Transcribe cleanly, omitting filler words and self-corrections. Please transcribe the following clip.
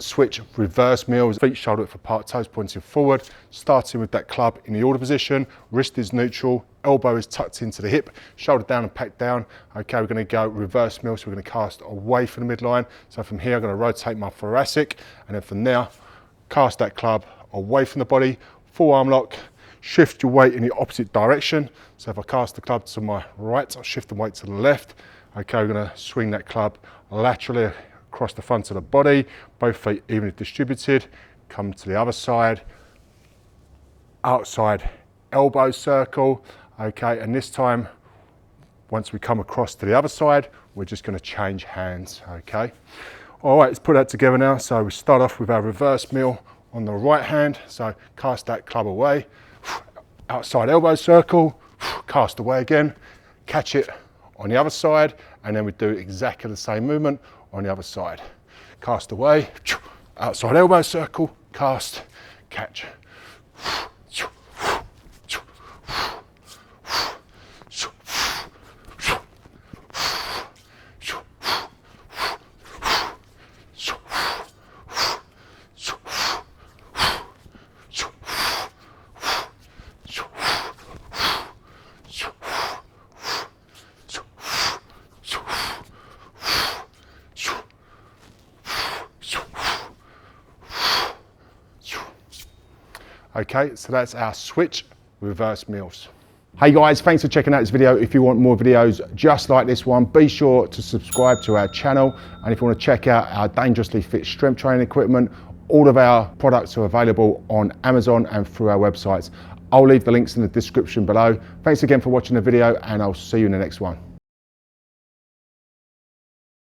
Switch reverse mills, feet shoulder width apart, toes pointing forward, starting with that club in the order position, wrist is neutral, elbow is tucked into the hip, shoulder down and packed down. Okay, we're going to go reverse mill, so we're going to cast away from the midline. So from here, I'm going to rotate my thoracic, and then from there, cast that club away from the body, full arm lock, shift your weight in the opposite direction. So if I cast the club to my right, I'll shift the weight to the left. Okay, we're going to swing that club laterally across the front of the body, both feet evenly distributed, come to the other side, outside elbow circle. Okay, and this time, once we come across to the other side, we're just going to change hands. Okay, all right, let's put that together now. So we start off with our reverse mill on the right hand, so cast that club away, outside elbow circle, cast away again, catch it on the other side, and then we do exactly the same movement on the other side. Cast away, outside elbow circle, cast, catch. Okay, so that's our switch reverse mills. Hey guys, thanks for checking out this video. If you want more videos just like this one, be sure to subscribe to our channel. And if you want to check out our dangerously fit strength training equipment, all of our products are available on Amazon and through our websites. I'll leave the links in the description below. Thanks again for watching the video, and I'll see you in the next one.